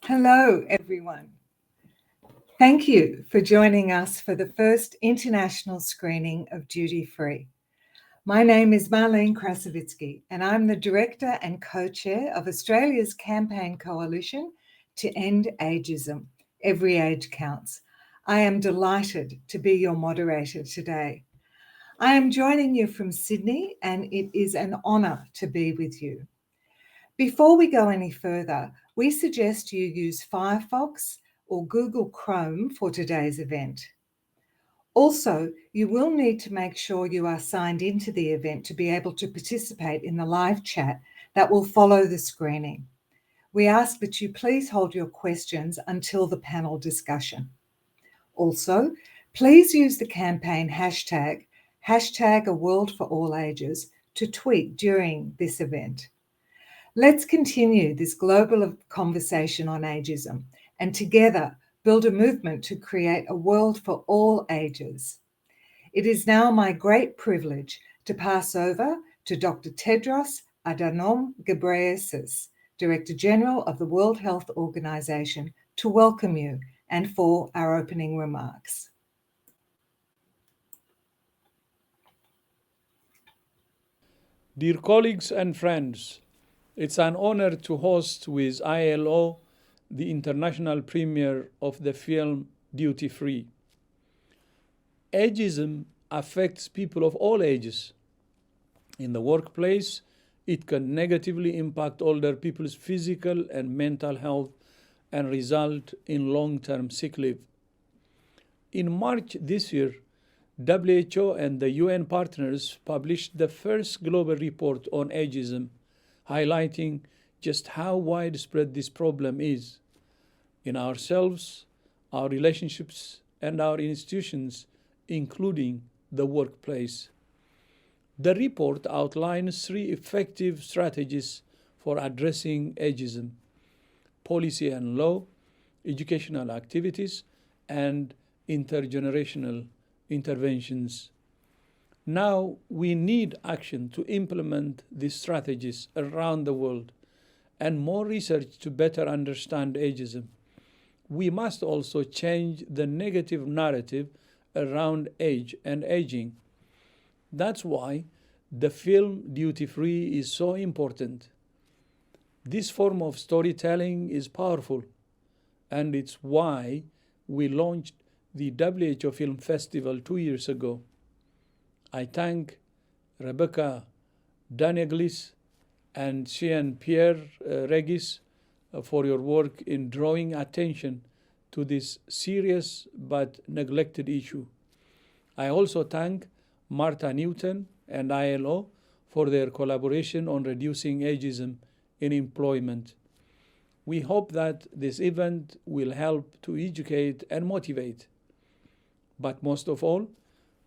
Hello, everyone. Thank you for joining us for the first international screening of Duty Free. My name is Marlene Krasovitsky, and I'm the Director and Co-Chair of Australia's campaign coalition to end ageism. Every age counts. I am delighted to be your moderator today. I am joining you from Sydney, and it is an honour to be with you. Before we go any further, we suggest you use Firefox or Google Chrome for today's event. Also, you will need to make sure you are signed into the event to be able to participate in the live chat that will follow the screening. We ask that you please hold your questions until the panel discussion. Also, please use the campaign hashtag A World for All Ages to tweet during this event. Let's continue this global conversation on ageism and together build a movement to create a world for all ages. It is now my great privilege to pass over to Dr. Tedros Adhanom Ghebreyesus, Director General of the World Health Organization, to welcome you and for our opening remarks. Dear colleagues and friends, it's an honor to host with IILO the international premiere of the film Duty Free. Ageism affects people of all ages. In the workplace, it can negatively impact older people's physical and mental health and result in long-term sick leave. In March this year, WHO and the UN partners published the first global report on ageism, highlighting just how widespread this problem is in ourselves, our relationships, and our institutions, including the workplace. The report outlines 3 effective strategies for addressing ageism: policy and law, educational activities, and intergenerational interventions. Now we need action to implement these strategies around the world and more research to better understand ageism. We must also change the negative narrative around age and aging. That's why the film Duty Free is so important. This form of storytelling is powerful, and it's why we launched the WHO Film Festival 2 years ago. I thank Rebecca Danigelis and Sian-Pierre Regis for your work in drawing attention to this serious but neglected issue. I also thank Martha Newton and IILO for their collaboration on reducing ageism in employment. We hope that this event will help to educate and motivate. But most of all,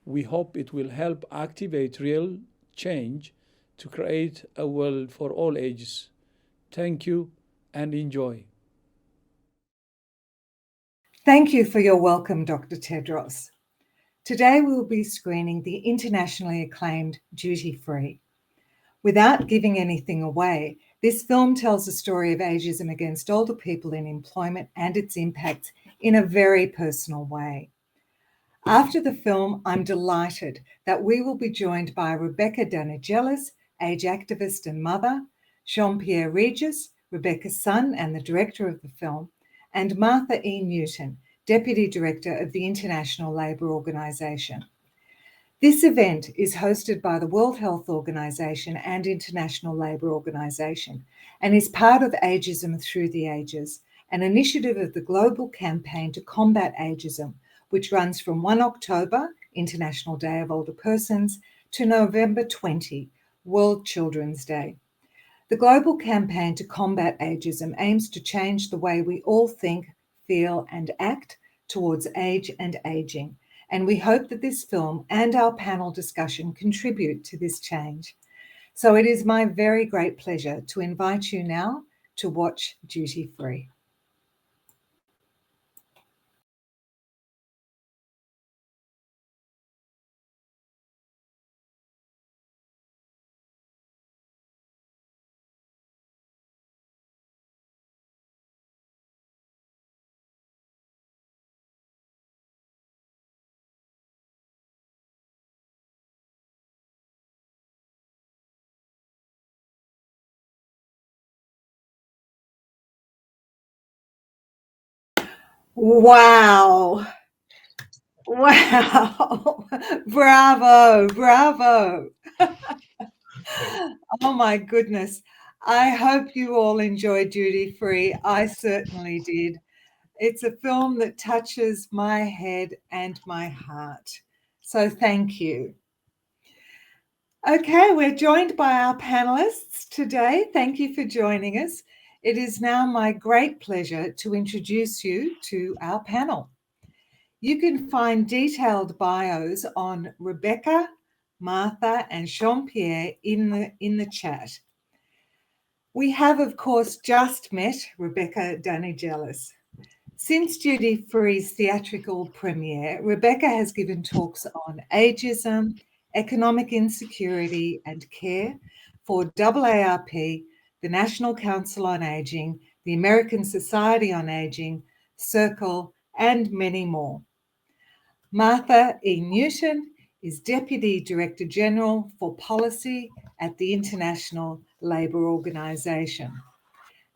we hope it will help activate real change to create a world for all ages. Thank you and enjoy. Thank you for your welcome, Dr. Tedros. Today we will be screening the internationally acclaimed Duty Free. Without giving anything away, this film tells the story of ageism against older people in employment and its impacts in a very personal way. After the film, I'm delighted that we will be joined by Rebecca Danigelis, age activist and mother, Jean-Pierre Regis, Rebecca's son and the director of the film, and Martha E. Newton, Deputy Director of the International Labour Organization. This event is hosted by the World Health Organization and International Labour Organization and is part of Ageism Through the Ages, an initiative of the global campaign to combat ageism, which runs from 1 October, International Day of Older Persons, to November 20, World Children's Day. The global campaign to combat ageism aims to change the way we all think, feel, and act towards age and aging, and we hope that this film and our panel discussion contribute to this change. So it is my very great pleasure to invite you now to watch Duty Free. Wow. Wow. Bravo. Bravo. Oh my goodness. I hope you all enjoyed Duty Free. I certainly did. It's a film that touches my head and my heart. So thank you. Okay, we're joined by our panelists today. Thank you for joining us. It is now my great pleasure to introduce you to our panel. You can find detailed bios on Rebecca, Martha, and Jean-Pierre in the chat. We have, of course, just met Rebecca Danigelis. Since Duty Free's theatrical premiere, Rebecca has given talks on ageism, economic insecurity and care for AARP, the National Council on Aging, the American Society on Aging, Circle, and many more. Martha E. Newton is Deputy Director General for Policy at the International Labour Organization.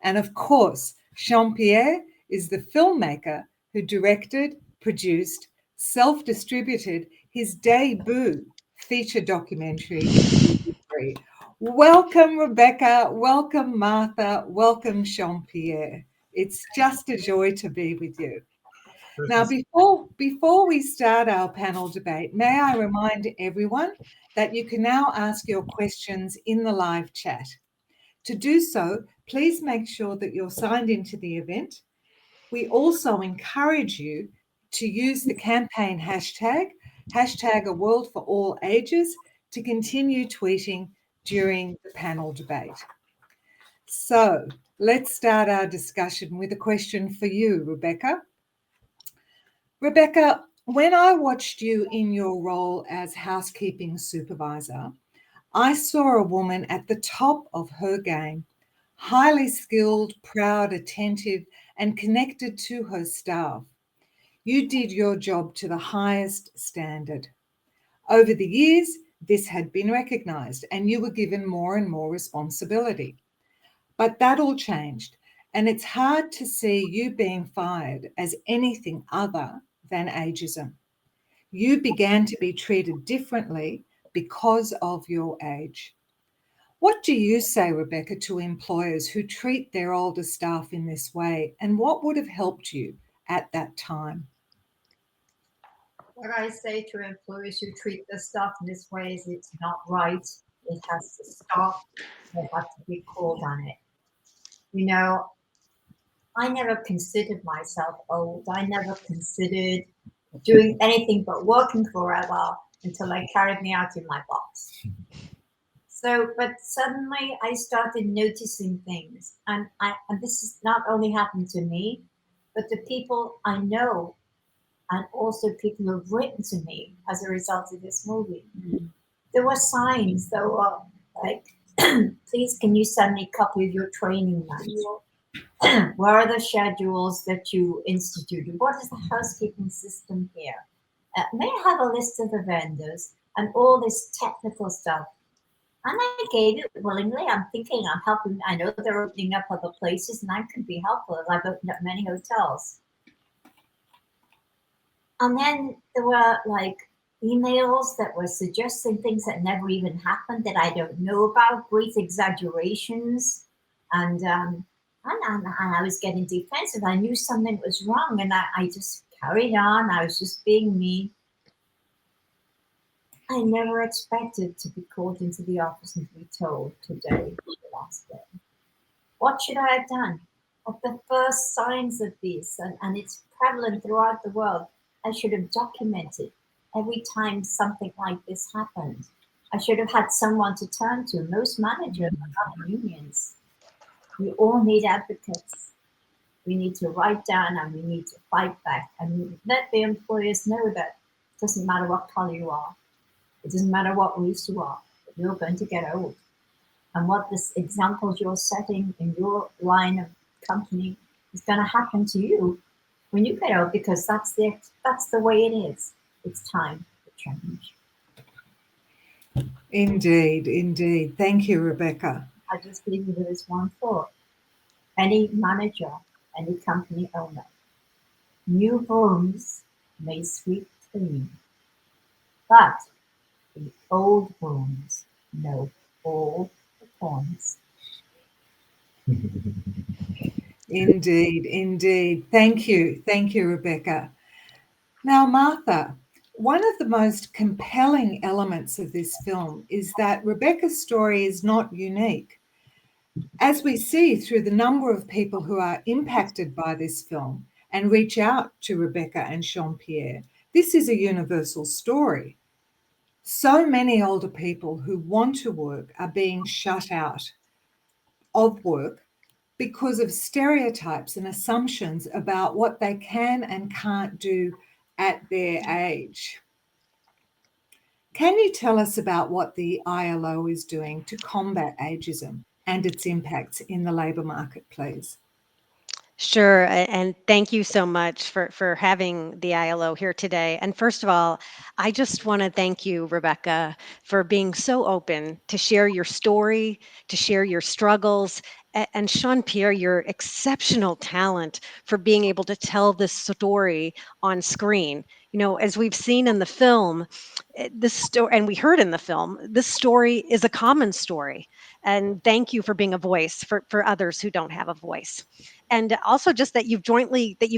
And of course, Jean-Pierre is the filmmaker who directed, produced, self-distributed his debut feature documentary, Duty Free. Welcome, Rebecca. Welcome, Martha. Welcome, Jean-Pierre. It's just a joy to be with you. Now, before we start our panel debate, may I remind everyone that you can now ask your questions in the live chat. To do so, please make sure that you're signed into the event. We also encourage you to use the campaign hashtag A World for All Ages, to continue tweeting during the panel debate. So let's start our discussion with a question for you, Rebecca. Rebecca, when I watched you in your role as housekeeping supervisor, I saw a woman at the top of her game, highly skilled, proud, attentive, and connected to her staff. You did your job to the highest standard. Over the years, this had been recognised and you were given more and more responsibility. But that all changed, and it's hard to see you being fired as anything other than ageism. You began to be treated differently because of your age. What do you say, Rebecca, to employers who treat their older staff in this way, and what would have helped you at that time? What I say to employers who treat their staff in this way is it's not right. It has to stop. They have to be called on it. You know, I never considered myself old. I never considered doing anything but working forever until they carried me out in my box. So, but suddenly I started noticing things, and this has not only happened to me, but to people I know, and also people who have written to me as a result of this movie. Mm-hmm. There were signs that were like, please can you send me a copy of your training manual? Where are the schedules that you instituted? What is the housekeeping system here? May I have a list of the vendors and all this technical stuff? And I gave it willingly. I'm thinking I'm helping. I know they're opening up other places and I could be helpful as I've opened up many hotels. And then there were like emails that were suggesting things that never even happened that I don't know about, great exaggerations. And I was getting defensive. I knew something was wrong and I just carried on. I was just being me. I never expected to be called into the office and to be told today was the last day. What should I have done? At the first signs of this, and it's prevalent throughout the world, I should have documented every time something like this happened. I should have had someone to turn to. Most managers are not unions. We all need advocates. We need to write down and we need to fight back and let the employers know that it doesn't matter what color you are. It doesn't matter what race you are, you're going to get old. And what this examples you're setting in your line of company is going to happen to you when you get old, because that's the way it is. It's time for change. Indeed, indeed. Thank you, Rebecca. I just leave you with this one thought. Any manager, any company owner New homes may sweep clean, but the old homes know all the thorns. Indeed, indeed. Thank you. Thank you, Rebecca. Now, Martha, one of the most compelling elements of this film is that Rebecca's story is not unique. As we see through the number of people who are impacted by this film and reach out to Rebecca and Sian-Pierre, this is a universal story. So many older people who want to work are being shut out of work because of stereotypes and assumptions about what they can and can't do at their age. Can you tell us about what the ILO is doing to combat ageism and its impacts in the labour market, please? Sure, and thank you so much for having the ILO here today. And first of all, I just want to thank you, Rebecca, for being so open to share your story, to share your struggles, and Sian-Pierre, your exceptional talent for being able to tell this story on screen. You know, as we've seen in the film, this story, and we heard in the film, this story is a common story. And thank you for being a voice for others who don't have a voice, and also just that you've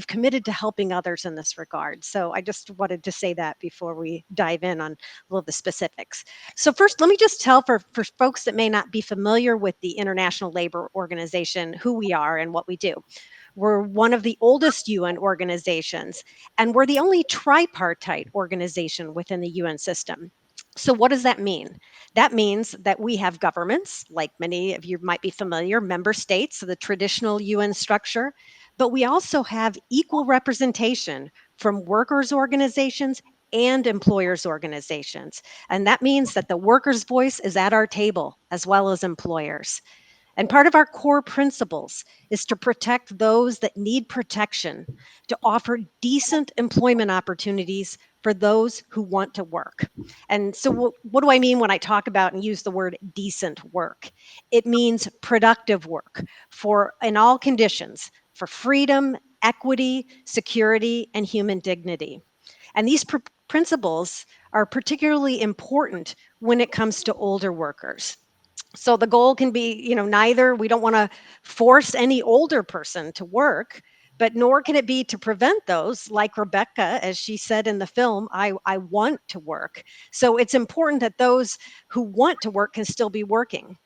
committed to helping others in this regard. So I just wanted to say that before we dive in on a little of the specifics. So first, let me just tell for folks that may not be familiar with the International Labor Organization who we are and what we do. We're one of the oldest UN organizations, and we're the only tripartite organization within the UN system. So what does that mean? That means that we have governments, like many of you might be familiar, member states, so the traditional UN structure, but we also have equal representation from workers' organizations and employers' organizations. And that means that the workers' voice is at our table as well as employers. And part of our core principles is to protect those that need protection, to offer decent employment opportunities for those who want to work. And so, what do I mean when I talk about and use the word decent work? It means productive work for in all conditions, for freedom, equity, security, and human dignity. And these principles are particularly important when it comes to older workers. So the goal can be, neither we don't want to force any older person to work, but nor can it be to prevent those, like Rebecca, as she said in the film, I want to work. So it's important that those who want to work can still be working.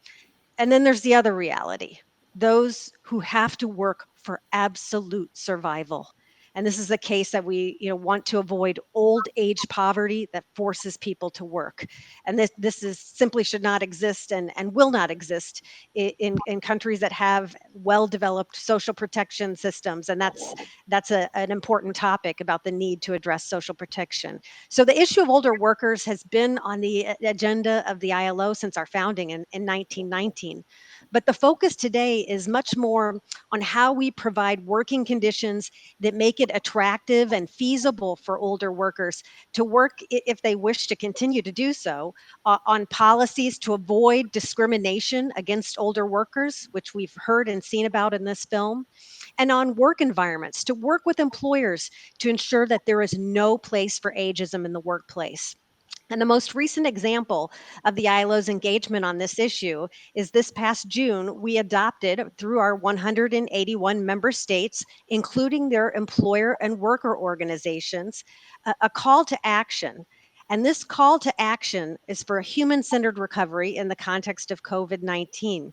And then there's the other reality, those who have to work for absolute survival. And this is the case that we want to avoid old age poverty that forces people to work. And this is simply should not exist and will not exist in countries that have well-developed social protection systems. And that's an important topic about the need to address social protection. So the issue of older workers has been on the agenda of the ILO since our founding in 1919. But the focus today is much more on how we provide working conditions that make it attractive and feasible for older workers to work if they wish to continue to do so, on policies to avoid discrimination against older workers, which we've heard and seen about in this film, and on work environments to work with employers to ensure that there is no place for ageism in the workplace. And the most recent example of the ILO's engagement on this issue is this past June, we adopted through our 181 member states, including their employer and worker organizations, a call to action. And this call to action is for a human-centered recovery in the context of COVID-19.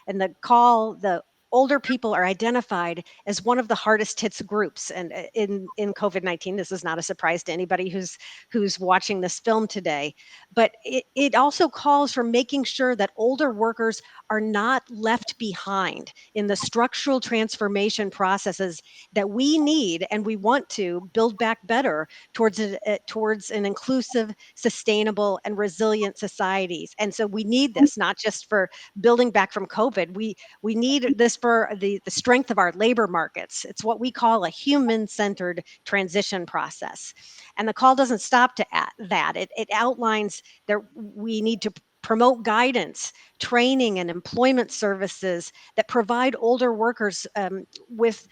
And the older people are identified as one of the hardest hit groups. And in COVID-19, this is not a surprise to anybody who's watching this film today. But it also calls for making sure that older workers are not left behind in the structural transformation processes that we need and we want to build back better towards an inclusive, sustainable, and resilient societies. And so we need this not just for building back from COVID. We need this for the strength of our labor markets. It's what we call a human-centered transition process. And the call doesn't stop to that. It outlines that we need to promote guidance, training, and employment services that provide older workers with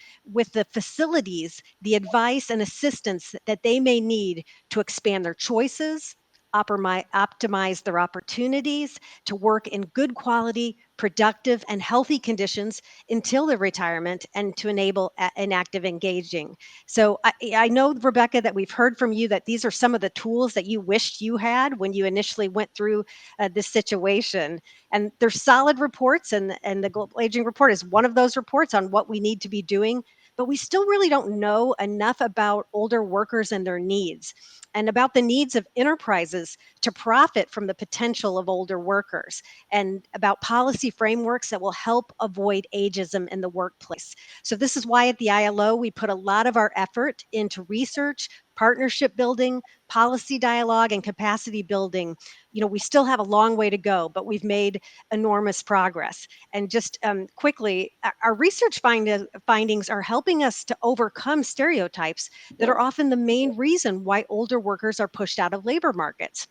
the facilities, the advice and assistance that they may need to expand their choices, optimize their opportunities to work in good quality, productive, and healthy conditions until their retirement, and to enable an active engaging. So I know, Rebecca, that we've heard from you that these are some of the tools that you wished you had when you initially went through this situation. And there's solid reports, and the Global Aging Report is one of those reports on what we need to be doing. But we still really don't know enough about older workers and their needs, and about the needs of enterprises to profit from the potential of older workers, and about policy frameworks that will help avoid ageism in the workplace. So this is why at the ILO, we put a lot of our effort into research, partnership building, policy dialogue, and capacity building. We still have a long way to go, but we've made enormous progress. And just quickly, our research findings are helping us to overcome stereotypes that are often the main reason why older workers are pushed out of labor markets.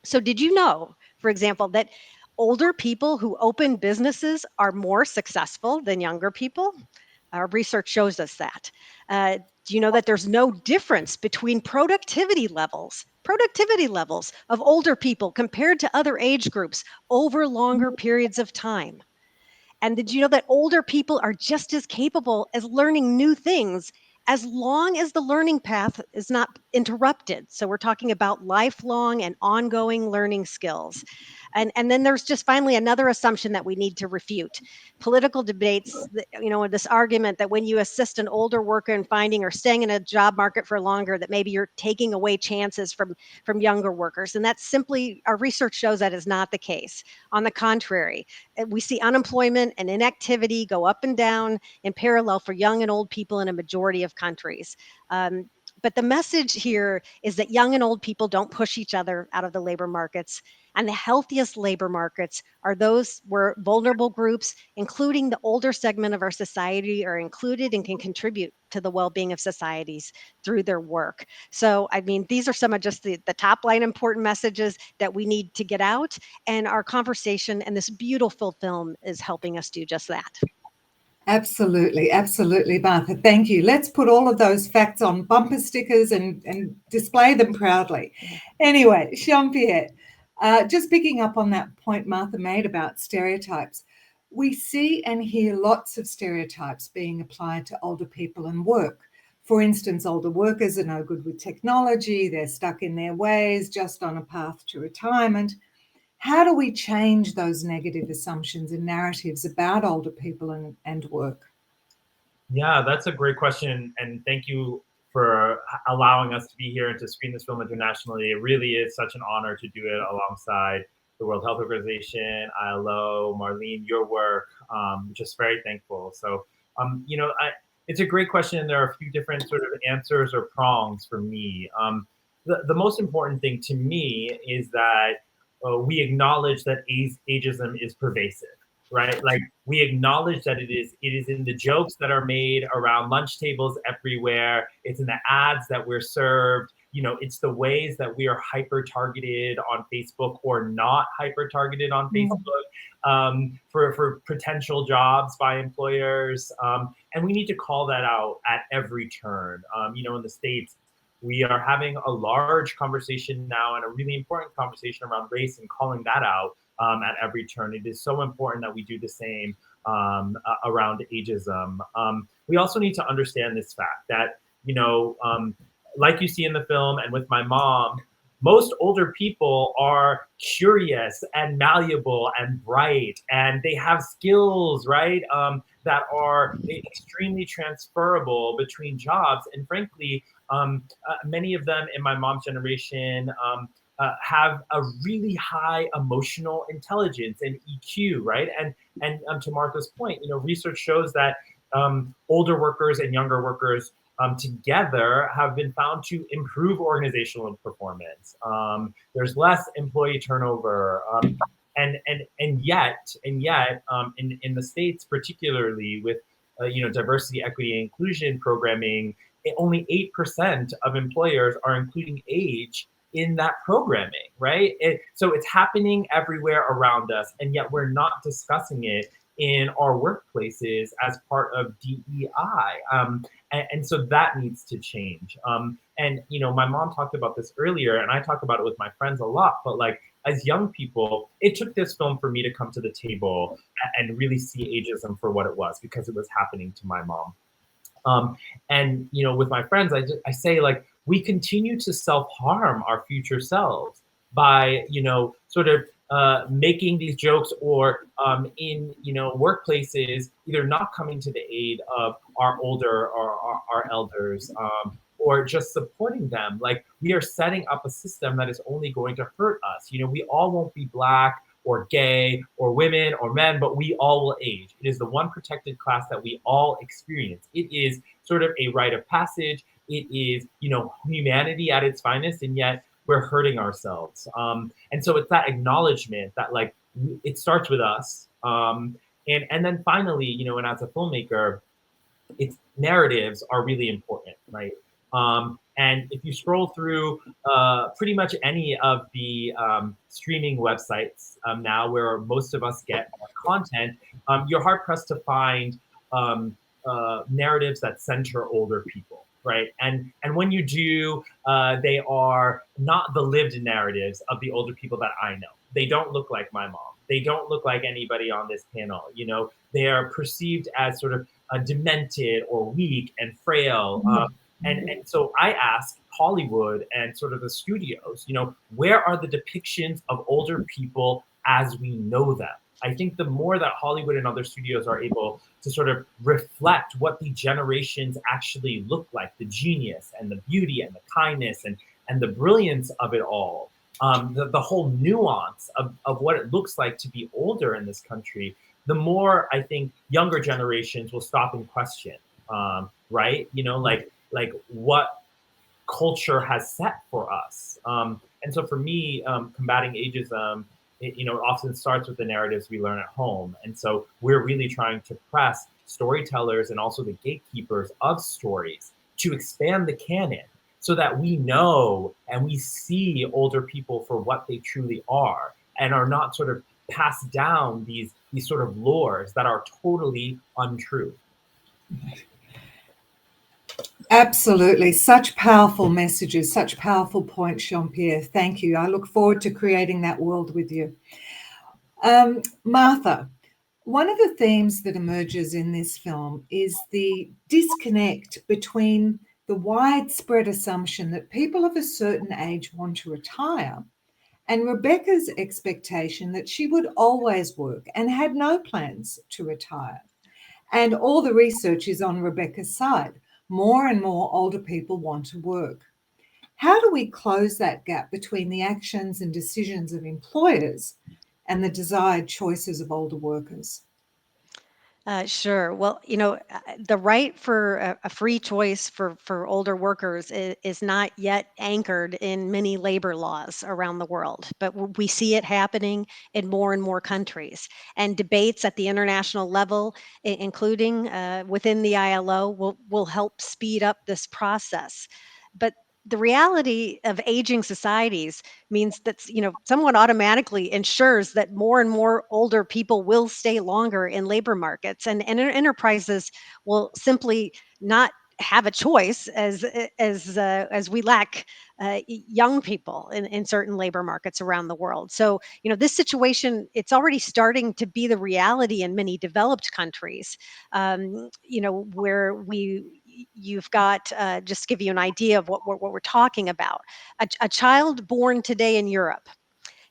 So did you know, for example, that older people who open businesses are more successful than younger people? Our research shows us that. Do you know that there's no difference between productivity levels of older people compared to other age groups over longer periods of time? And did you know that older people are just as capable as learning new things as long as the learning path is not interrupted? So we're talking about lifelong and ongoing learning skills. And then there's just finally another assumption that we need to refute. Political debates, this argument that when you assist an older worker in finding or staying in a job market for longer, that maybe you're taking away chances from younger workers. And that's simply, our research shows that is not the case. On the contrary, we see unemployment and inactivity go up and down in parallel for young and old people in a majority of countries. But the message here is that young and old people don't push each other out of the labor markets. And the healthiest labor markets are those where vulnerable groups, including the older segment of our society, are included and can contribute to the well-being of societies through their work. So, these are some of just the top line important messages that we need to get out. And our conversation and this beautiful film is helping us do just that. Absolutely, absolutely, Martha. Thank you. Let's put all of those facts on bumper stickers and display them proudly. Anyway, Sian-Pierre, just picking up on that point Martha made about stereotypes, we see and hear lots of stereotypes being applied to older people and work. For instance, older workers are no good with technology, they're stuck in their ways, just on a path to retirement. How do we change those negative assumptions and narratives about older people and work? Yeah, that's a great question. And thank you for allowing us to be here and to screen this film internationally. It really is such an honor to do it alongside the World Health Organization, IILO, Marlene, your work. Just very thankful. So, it's a great question. There are a few different sort of answers or prongs for me. The most important thing to me is that we acknowledge that ageism is pervasive, right? Like, we acknowledge that it is in the jokes that are made around lunch tables everywhere. It's in the ads that we're served. It's the ways that we are hyper-targeted on Facebook or not hyper-targeted on Facebook for potential jobs by employers. And we need to call that out at every turn. In the States, we are having a large conversation now, and a really important conversation around race, and calling that out at every turn. It is so important that we do the same around ageism. We also need to understand this fact that, like you see in the film and with my mom, most older people are curious and malleable and bright, and they have skills, right, that are extremely transferable between jobs. And frankly, many of them in my mom's generation have a really high emotional intelligence and EQ, right? And to Martha's point, research shows that older workers and younger workers together have been found to improve organizational performance. There's less employee turnover, and yet in the States, particularly with diversity, equity, and inclusion programming, only 8% of employers are including age in that programming, right? So it's happening everywhere around us, and yet we're not discussing it in our workplaces as part of DEI. And so that needs to change. And, you know, my mom talked about this earlier, and I talk about it with my friends a lot, but like, as young people, it took this film for me to come to the table and really see ageism for what it was, because it was happening to my mom. And, you know, with my friends, I say, like, we continue to self-harm our future selves by, you know, sort of making these jokes, or in, you know, workplaces, either not coming to the aid of our older or our elders, or just supporting them. Like, we are setting up a system that is only going to hurt us. You know, we all won't be Black or gay or women or men, but we all will age. It is the one protected class that we all experience. It is sort of a rite of passage. It is, you know, humanity at its finest, and yet we're hurting ourselves. And so it's that acknowledgement that, like, it starts with us. And then finally, you know, and as a filmmaker, its narratives are really important, right? And if you scroll through pretty much any of the streaming websites now, where most of us get our content, you're hard pressed to find narratives that center older people, right? And when you do, they are not the lived narratives of the older people that I know. They don't look like my mom. They don't look like anybody on this panel. You know, they are perceived as sort of demented or weak and frail. And so I ask Hollywood and sort of the studios, you know, where are the depictions of older people as we know them? I think the more that Hollywood and other studios are able to sort of reflect what the generations actually look like, the genius and the beauty and the kindness and the brilliance of it all, the whole nuance of what it looks like to be older in this country, the more I think younger generations will stop and question, right? You know, like what culture has set for us. And so for me, combating ageism, you know, often starts with the narratives we learn at home. And so we're really trying to press storytellers and also the gatekeepers of stories to expand the canon, so that we know and we see older people for what they truly are, and are not sort of passed down these sort of lores that are totally untrue. Absolutely. Such powerful messages, such powerful points, Jean-Pierre. Thank you. I look forward to creating that world with you. Martha, one of the themes that emerges in this film is the disconnect between the widespread assumption that people of a certain age want to retire, and Rebecca's expectation that she would always work and had no plans to retire. And all the research is on Rebecca's side. More and more older people want to work. How do we close that gap between the actions and decisions of employers and the desired choices of older workers? Sure. Well, you know, the right for a free choice for older workers is not yet anchored in many labor laws around the world, but we see it happening in more and more countries. And debates at the international level, including within the ILO, will help speed up this process. But the reality of aging societies means that, you know, someone automatically ensures that more and more older people will stay longer in labor markets, and enterprises will simply not have a choice as we lack young people in certain labor markets around the world. So, you know, this situation, it's already starting to be the reality in many developed countries, you know, where you've got, just to give you an idea of what we're talking about. A child born today in Europe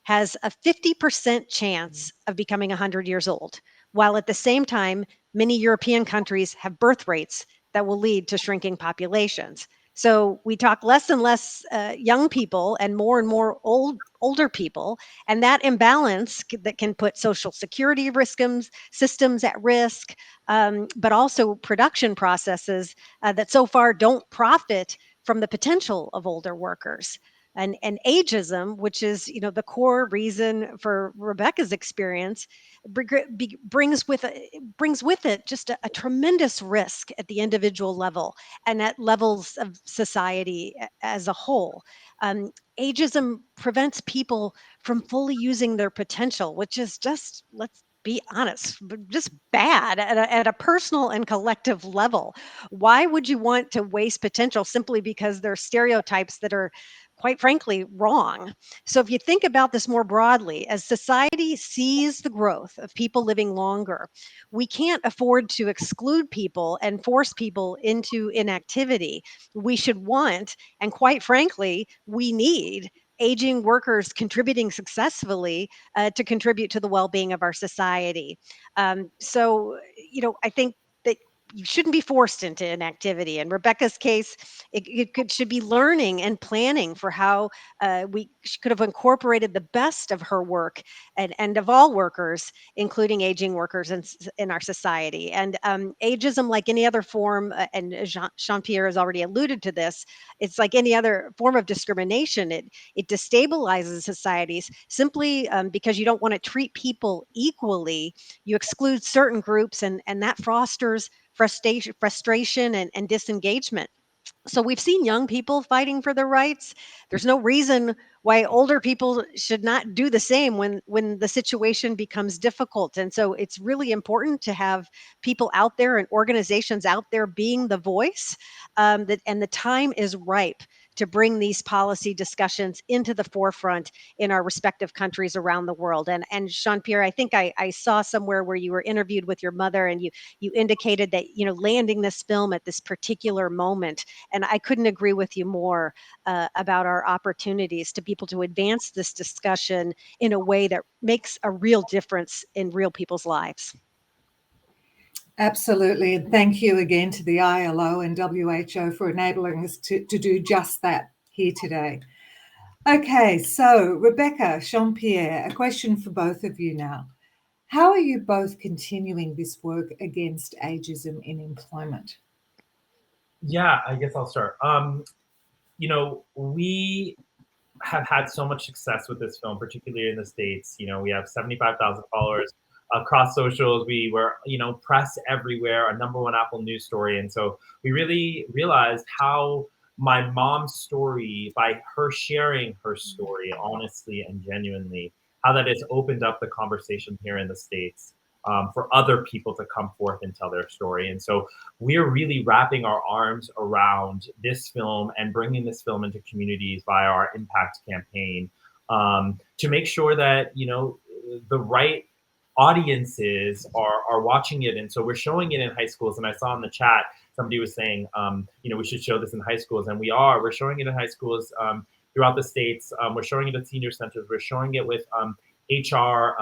has a 50% chance of becoming 100 years old, while at the same time, many European countries have birth rates that will lead to shrinking populations. So we talk less and less young people and more older people, and that imbalance that can put social security systems at risk, but also production processes that so far don't profit from the potential of older workers. And ageism, which is, the core reason for Rebecca's experience, brings with it just a tremendous risk at the individual level and at levels of society as a whole. Ageism prevents people from fully using their potential, which is just, let's be honest, just bad at a personal and collective level. Why would you want to waste potential simply because there are stereotypes that are, quite frankly, wrong? So if you think about this more broadly, as society sees the growth of people living longer, we can't afford to exclude people and force people into inactivity. We should want, and quite frankly, we need aging workers contributing successfully to contribute to the well-being of our society. So, I think that you shouldn't be forced into inactivity. In Rebecca's case, should be learning and planning for how she could have incorporated the best of her work and of all workers, including aging workers in our society. And ageism, like any other form, and Jean-Pierre has already alluded to this, it's like any other form of discrimination. It destabilizes societies simply because you don't want to treat people equally. You exclude certain groups, and that fosters frustration and disengagement. So we've seen young people fighting for their rights. There's no reason why older people should not do the same when the situation becomes difficult. And so it's really important to have people out there and organizations out there being the voice. And the time is ripe to bring these policy discussions into the forefront in our respective countries around the world. And Jean-Pierre, I think I saw somewhere where you were interviewed with your mother, and you indicated that landing this film at this particular moment. And I couldn't agree with you more about our opportunities to be able to advance this discussion in a way that makes a real difference in real people's lives. Absolutely. And thank you again to the IILO and WHO for enabling us to do just that here today. Okay, so Rebecca, Jean-Pierre, a question for both of you now. How are you both continuing this work against ageism in employment? Yeah, I guess I'll start. We have had so much success with this film, particularly in the States. We have 75,000 followers across socials. We were, press everywhere, a #1 Apple News story. And so we really realized how my mom's story, by her sharing her story honestly and genuinely, how that has opened up the conversation here in the States for other people to come forth and tell their story. And so we're really wrapping our arms around this film and bringing this film into communities via our impact campaign to make sure that, the right audiences are watching it. And so we're showing it in high schools. And I saw in the chat, somebody was saying, we should show this in high schools. And we're showing it in high schools throughout the States. We're showing it at senior centers. We're showing it with HR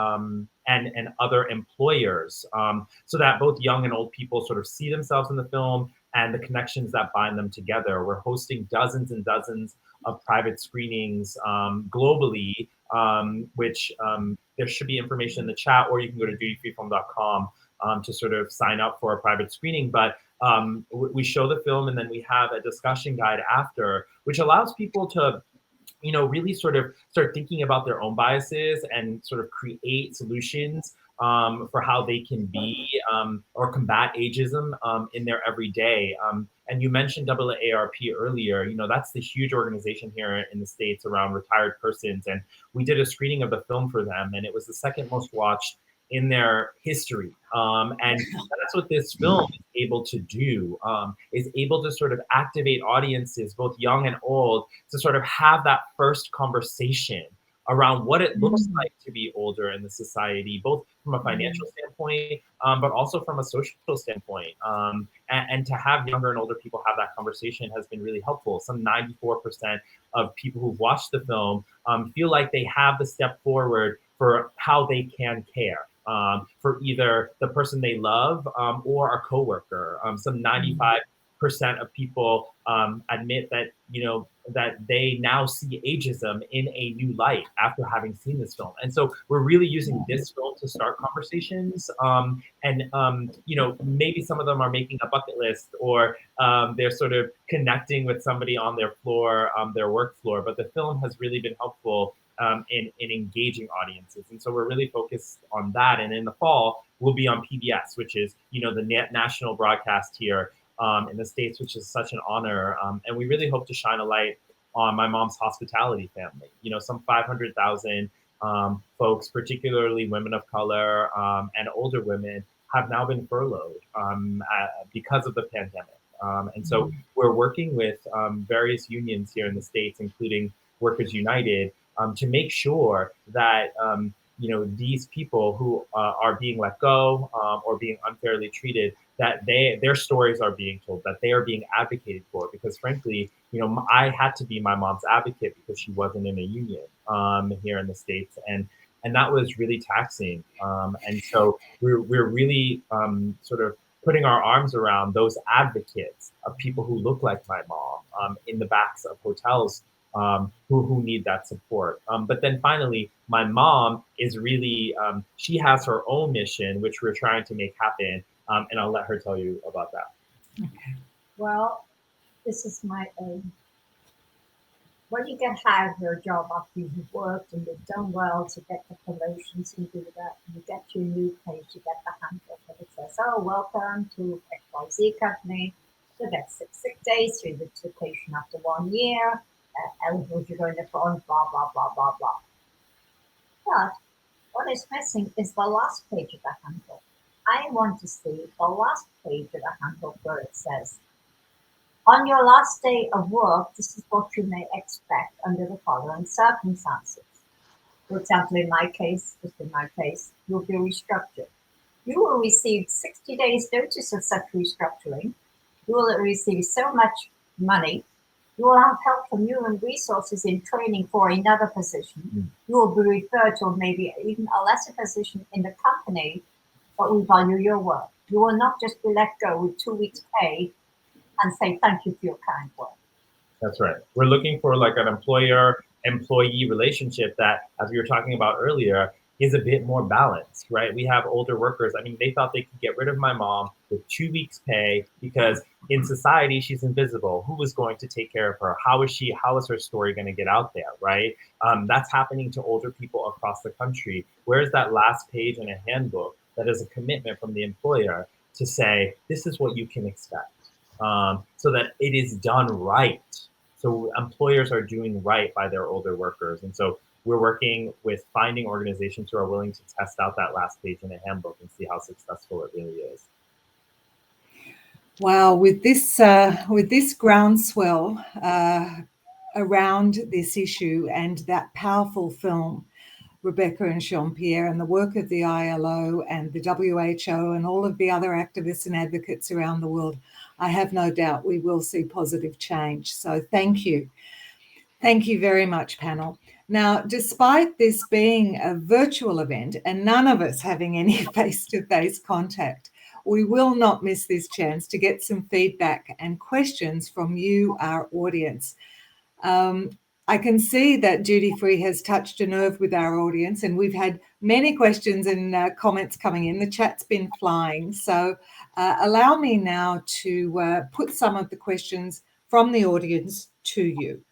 and other employers so that both young and old people sort of see themselves in the film and the connections that bind them together. We're hosting dozens and dozens of private screenings globally, which there should be information in the chat, or you can go to dutyfreefilm.com to sort of sign up for a private screening. But we show the film, and then we have a discussion guide after, which allows people to really sort of start thinking about their own biases and sort of create solutions for how they can be or combat ageism in their everyday. And you mentioned AARP earlier. That's the huge organization here in the States around retired persons. And we did a screening of the film for them, and it was the second most watched in their history. And that's what this film is able to do, is able to sort of activate audiences, both young and old, to sort of have that first conversation around what it looks like to be older in the society, both from a financial standpoint, but also from a social standpoint. And to have younger and older people have that conversation has been really helpful. Some 94% of people who've watched the film feel like they have the step forward for how they can care. For either the person they love or a coworker. Some 95% of people admit that, that they now see ageism in a new light after having seen this film. And so we're really using this film to start conversations. Maybe some of them are making a bucket list, or they're sort of connecting with somebody on their floor, their work floor. But the film has really been helpful in engaging audiences. And so we're really focused on that. And in the fall, we'll be on PBS, which is, the national broadcast here in the States, which is such an honor. And we really hope to shine a light on my mom's hospitality family. Some 500,000 folks, particularly women of color and older women, have now been furloughed because of the pandemic. And so we're working with various unions here in the States, including Workers United, to make sure that these people who are being let go or being unfairly treated, that their stories are being told, that they are being advocated for. Because frankly, I had to be my mom's advocate because she wasn't in a union here in the States, and that was really taxing. And so we're really sort of putting our arms around those advocates of people who look like my mom in the backs of hotels who need that support. But then finally, my mom is really, she has her own mission, which we're trying to make happen. And I'll let her tell you about that. Okay. Well, this is my aim. When you get hired for a job after you've worked and you've done well to get the promotions and do that, you get your new page, you get the handbook, and it says, "Oh, welcome to XYZ company. So that's sick days, 3 weeks vacation after 1 year, eligible to go in the front, blah, blah, blah, blah, blah." But what is missing is the last page of the handbook. I want to see the last page of the handbook where it says, "On your last day of work, this is what you may expect under the following circumstances." For example, in my case, you'll be restructured. You will receive 60 days notice of such restructuring. You will receive so much money. You will have help from human resources in training for another position. You will be referred to maybe even a lesser position in the company, but we value your work. You will not just be let go with 2 weeks pay and say thank you for your kind work. That's right. We're looking for like an employer-employee relationship that, as we were talking about earlier, is a bit more balanced, right? We have older workers. I mean, they thought they could get rid of my mom with 2 weeks pay because in society, she's invisible. Who was going to take care of her? How is her story going to get out there, right? That's happening to older people across the country. Where's that last page in a handbook that is a commitment from the employer to say, this is what you can expect, so that it is done right. So employers are doing right by their older workers. And so we're working with finding organizations who are willing to test out that last page in a handbook and see how successful it really is. Wow, with this groundswell around this issue and that powerful film, Rebecca and Sian-Pierre, and the work of the IILO and the WHO and all of the other activists and advocates around the world, I have no doubt we will see positive change. So thank you. Thank you very much, panel. Now, despite this being a virtual event and none of us having any face-to-face contact, we will not miss this chance to get some feedback and questions from you, our audience. I can see that Duty Free has touched a nerve with our audience, and we've had many questions and comments coming in. The chat's been flying. So allow me now to put some of the questions from the audience to you.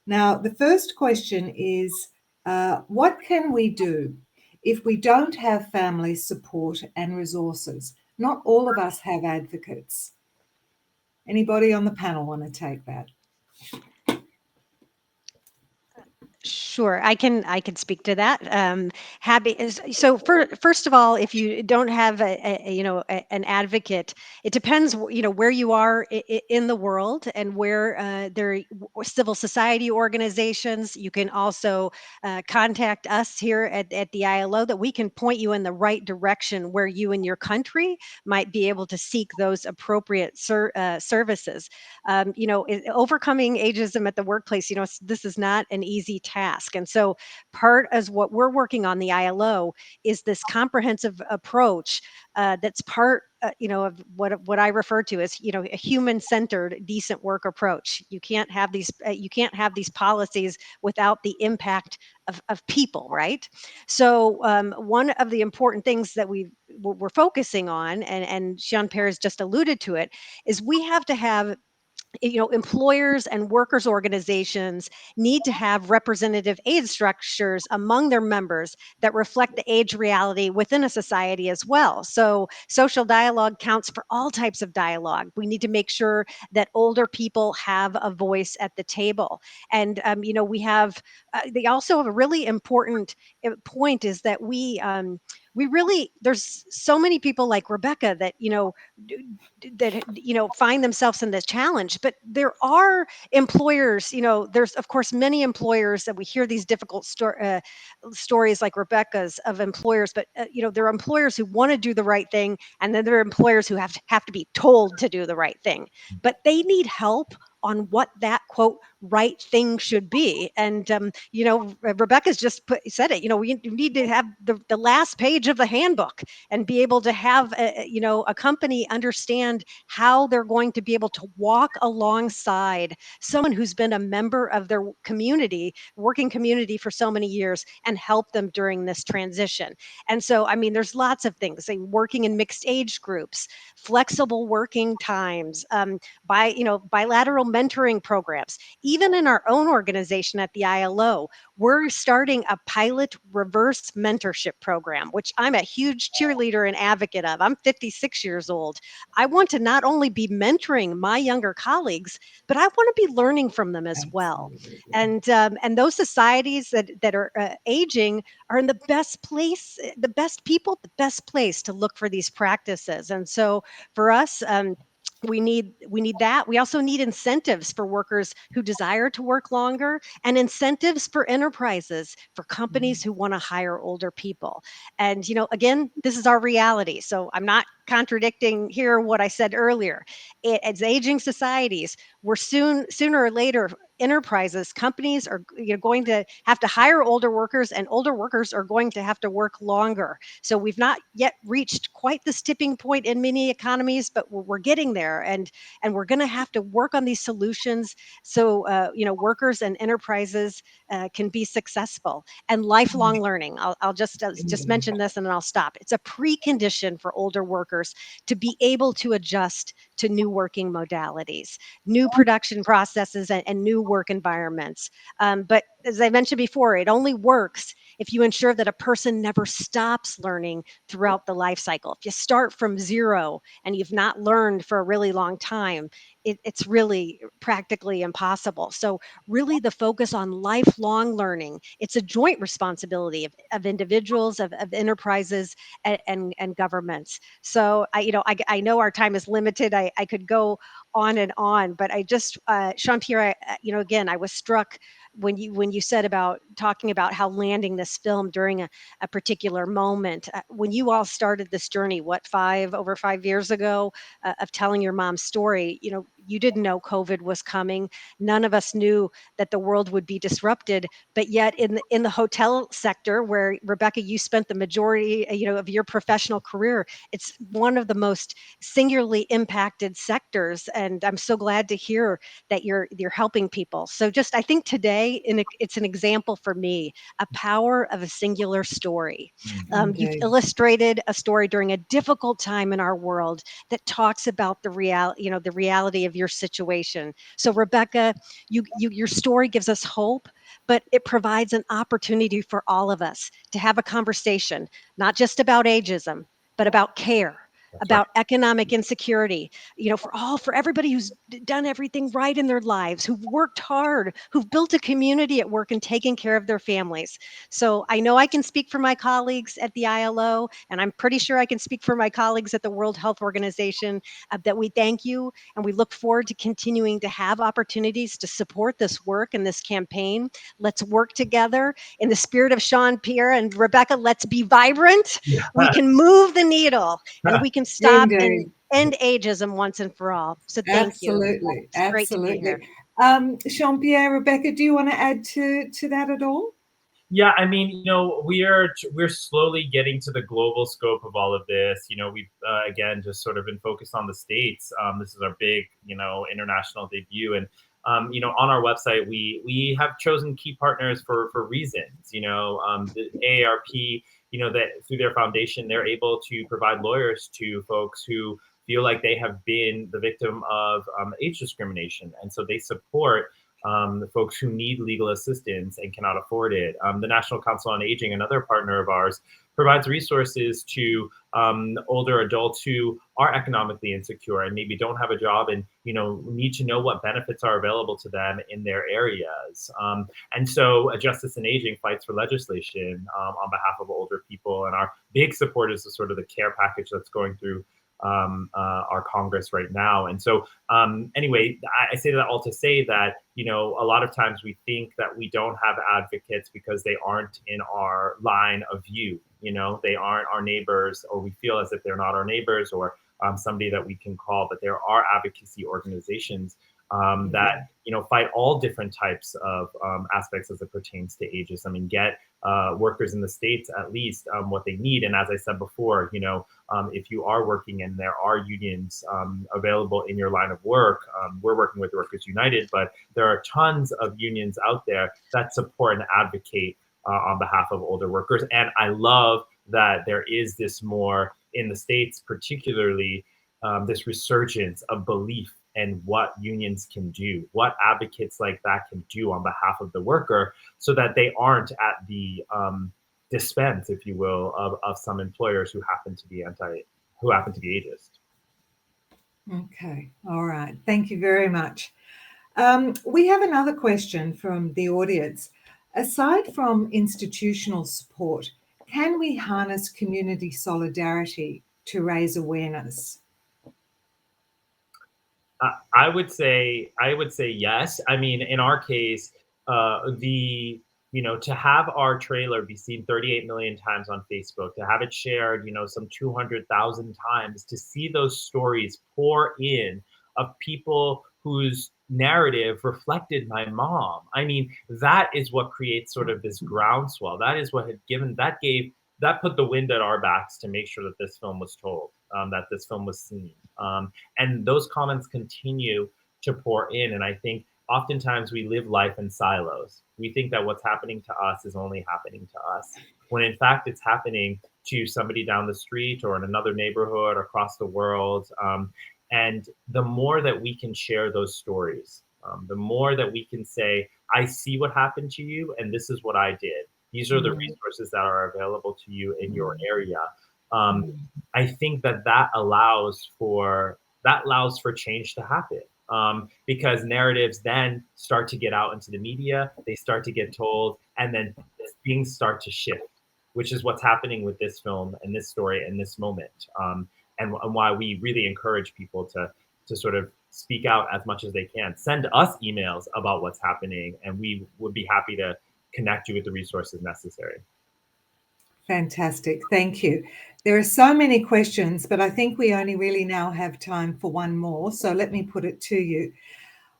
Now, the first question is, what can we do if we don't have family support and resources? Not all of us have advocates. Anybody on the panel want to take that? Sure, I can speak to that. So first of all, if you don't have an advocate, it depends where you are in the world and where there are civil society organizations. You can also contact us here at the IILO, that we can point you in the right direction where you and your country might be able to seek those appropriate services. Overcoming ageism at the workplace, this is not an easy task. task. And so part as what we're working on the ILO is this comprehensive approach that's part of what I refer to as a human-centered decent work approach. You can't have these policies without the impact of people, right? So one of the important things that we're focusing on, and Sian-Pierre has just alluded to it, is we have to have employers and workers organizations need to have representative age structures among their members that reflect the age reality within a society as well. So social dialogue counts for all types of dialogue. We need to make sure that older people have a voice at the table. And we have they also have a really important point is that we really, there's so many people like Rebecca that find themselves in this challenge, but there are employers, there's of course many employers that we hear these difficult stories like Rebecca's of employers, but there are employers who want to do the right thing, and then there are employers who have to be told to do the right thing, but they need help on what that quote right thing should be. And Rebecca's just said it. We need to have the last page of the handbook and be able to have a company understand how they're going to be able to walk alongside someone who's been a member of their community, working community for so many years, and help them during this transition. And so, there's lots of things, like working in mixed age groups, flexible working times, bilateral mentoring programs. Even in our own organization at the ILO, we're starting a pilot reverse mentorship program, which I'm a huge cheerleader and advocate of. I'm 56 years old. I want to not only be mentoring my younger colleagues, but I want to be learning from them as well. And those societies that are aging are in the best place, the best people, the best place to look for these practices. And so for us, we need that. We also need incentives for workers who desire to work longer, and incentives for enterprises, for companies who want to hire older people. And again, this is our reality. So I'm not contradicting here what I said earlier. As aging societies, we're sooner or later, enterprises, companies are going to have to hire older workers, and older workers are going to have to work longer. So we've not yet reached quite this tipping point in many economies, but we're getting there, and we're going to have to work on these solutions so workers and enterprises can be successful. And lifelong learning, I'll just mention this and then I'll stop. It's a precondition for older workers to be able to adjust to new working modalities, new production processes, and new work environments. But as I mentioned before, it only works if you ensure that a person never stops learning throughout the life cycle. If you start from zero and you've not learned for a really long time, it's really practically impossible. So really the focus on lifelong learning, it's a joint responsibility of individuals, of enterprises, and governments. So I know our time is limited. I could go on and on, but I just, Sian-Pierre, again, I was struck when you said about talking about how landing this film during a particular moment, when you all started this journey, over 5 years ago, of telling your mom's story, you didn't know COVID was coming. None of us knew that the world would be disrupted, but yet in the hotel sector, where Rebecca, you spent the majority, of your professional career, it's one of the most singularly impacted sectors. And I'm so glad to hear that you're helping people. So I think today, it's an example for me, a power of a singular story. You've illustrated a story during a difficult time in our world that talks about the reality of your situation. So Rebecca, your story gives us hope, but it provides an opportunity for all of us to have a conversation, not just about ageism, but about care, about economic insecurity, for everybody who's done everything right in their lives, who've worked hard, who've built a community at work and taken care of their families. So I know I can speak for my colleagues at the ILO, and I'm pretty sure I can speak for my colleagues at the World Health Organization, that we thank you, and we look forward to continuing to have opportunities to support this work and this campaign. Let's work together in the spirit of Sian-Pierre and Rebecca. Let's be vibrant. We can move the needle, and we can stop and end ageism once and for all. So thank you. Absolutely. It's great to be here. Jean-Pierre, Rebecca, do you want to add to that at all? Yeah, I mean, we're slowly getting to the global scope of all of this. We've again just sort of been focused on the States. This is our big, international debut, and on our website we have chosen key partners for reasons. The AARP, that through their foundation they're able to provide lawyers to folks who feel like they have been the victim of age discrimination, and so they support the folks who need legal assistance and cannot afford it. The National Council on Aging, another partner of ours, provides resources to older adults who are economically insecure and maybe don't have a job and need to know what benefits are available to them in their areas. And so Justice in Aging fights for legislation on behalf of older people, and our big support is the sort of the care package that's going through our Congress right now. And so anyway, I say that all to say that, a lot of times we think that we don't have advocates because they aren't in our line of view. They aren't our neighbors, or we feel as if they're not our neighbors or somebody that we can call. But there are advocacy organizations that fight all different types of aspects as it pertains to ageism, and get workers in the States at least what they need. And as I said before, if you are working and there are unions available in your line of work, we're working with Workers United, but there are tons of unions out there that support and advocate on behalf of older workers. And I love that there is this more in the States, particularly this resurgence of belief and what unions can do, what advocates like that can do on behalf of the worker, so that they aren't at the dispense, if you will, of some employers who happen to be ageist. Okay, all right. Thank you very much. We have another question from the audience. Aside from institutional support, can we harness community solidarity to raise awareness? I would say yes. I mean, in our case, to have our trailer be seen 38 million times on Facebook, to have it shared, some 200,000 times, to see those stories pour in of people whose narrative reflected my mom. I mean, that is what creates sort of this groundswell. That is what that put the wind at our backs to make sure that this film was told, that this film was seen. And those comments continue to pour in. And I think oftentimes we live life in silos. We think that what's happening to us is only happening to us, when in fact it's happening to somebody down the street or in another neighborhood across the world. And the more that we can share those stories, the more that we can say, I see what happened to you, and this is what I did. These are the resources that are available to you in your area. I think that allows for change to happen, because narratives then start to get out into the media, they start to get told, and then things start to shift, which is what's happening with this film and this story and this moment, and why we really encourage people to sort of speak out as much as they can. Send us emails about what's happening, and we would be happy to connect you with the resources necessary. Fantastic. Thank you. There are so many questions, but I think we only really now have time for one more. So let me put it to you.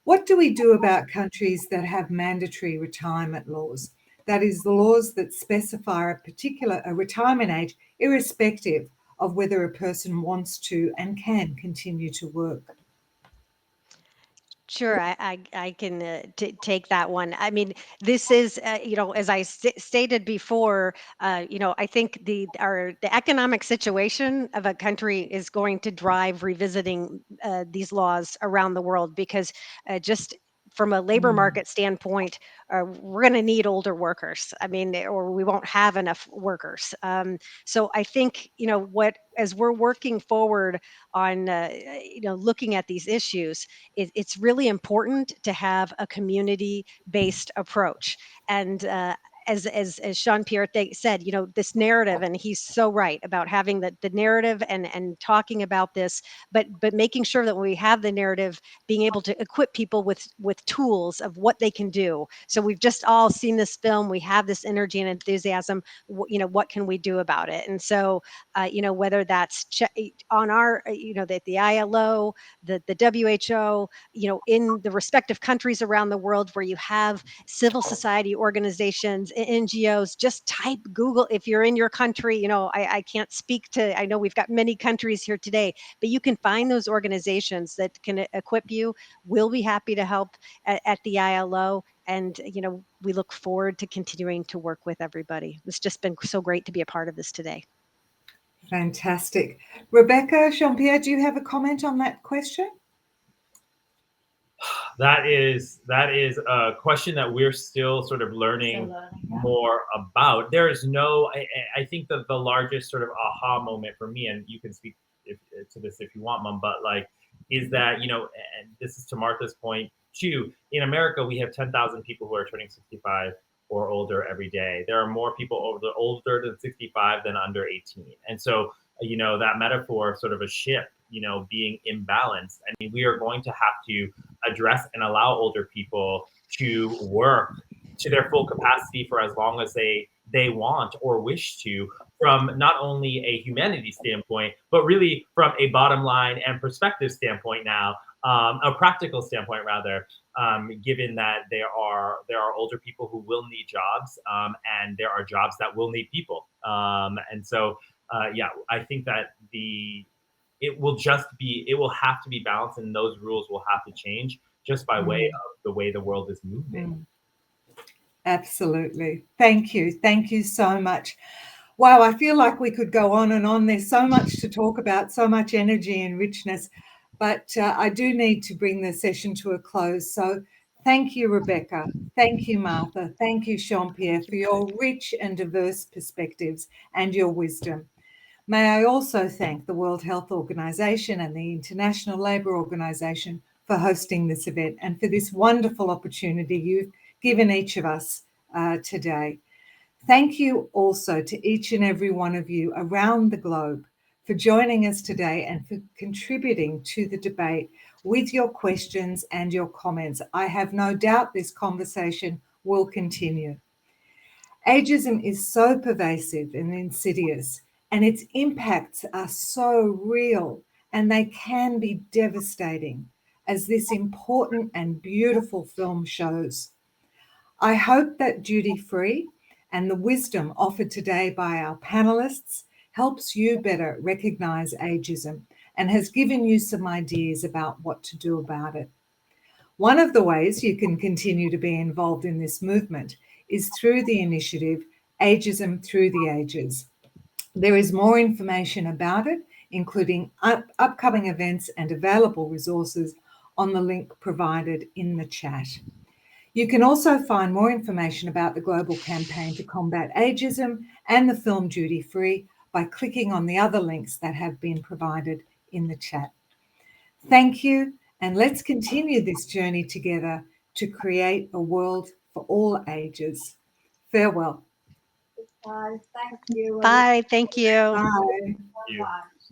What do we do about countries that have mandatory retirement laws? That is, the laws that specify a retirement age, irrespective of whether a person wants to and can continue to work. Sure, I can take that one. I mean, this is, as I stated before, I think the economic situation of a country is going to drive revisiting these laws around the world, because just from a labor market standpoint, we're going to need older workers. I mean, or we won't have enough workers. So I think, as we're working forward on, looking at these issues, it's really important to have a community-based approach. And as Sian-Pierre said, this narrative, and he's so right about having the narrative and talking about this, but making sure that when we have the narrative, being able to equip people with tools of what they can do. So we've just all seen this film, we have this energy and enthusiasm, what can we do about it? And so, whether that's on our, the IILO, the WHO, in the respective countries around the world where you have civil society organizations, NGOs, just type Google if you're in your country. I can't speak to, I know we've got many countries here today, but you can find those organizations that can equip you. We'll be happy to help at the IILO. And, we look forward to continuing to work with everybody. It's just been so great to be a part of this today. Fantastic. Rebecca, Sian-Pierre, do you have a comment on that question? That is a question that we're still sort of learning more about. There is no, I think that the largest sort of aha moment for me, and you can speak to this if you want, Mom, but is that, and this is to Martha's point too, in America, we have 10,000 people who are turning 65 or older every day. There are more people older than 65 than under 18. And so, that metaphor of sort of a ship, being imbalanced, I mean, we are going to have to address and allow older people to work to their full capacity for as long as they want or wish to, from not only a humanity standpoint, but really from a bottom line and perspective standpoint now, a practical standpoint rather, given that there are older people who will need jobs, and there are jobs that will need people. And so, I think that it will have to be balanced, and those rules will have to change just by way of the way the world is moving. Absolutely. Thank you. Thank you so much. Wow, I feel like we could go on and on. There's so much to talk about, so much energy and richness, but I do need to bring the session to a close. So thank you, Rebecca. Thank you, Martha. Thank you, Sian-Pierre, for your rich and diverse perspectives and your wisdom. May I also thank the World Health Organization and the International Labour Organization for hosting this event and for this wonderful opportunity you've given each of us today. Thank you also to each and every one of you around the globe for joining us today and for contributing to the debate with your questions and your comments. I have no doubt this conversation will continue. Ageism is so pervasive and insidious, and its impacts are so real, and they can be devastating, as this important and beautiful film shows. I hope that Duty Free and the wisdom offered today by our panelists helps you better recognise ageism and has given you some ideas about what to do about it. One of the ways you can continue to be involved in this movement is through the initiative Ageism Through the Ages. There is more information about it, including upcoming events and available resources, on the link provided in the chat. You can also find more information about the global campaign to combat ageism and the film Duty Free by clicking on the other links that have been provided in the chat. Thank you, and let's continue this journey together to create a world for all ages. Farewell. Bye. Thank you. Bye. Thank you. Bye. Thank you.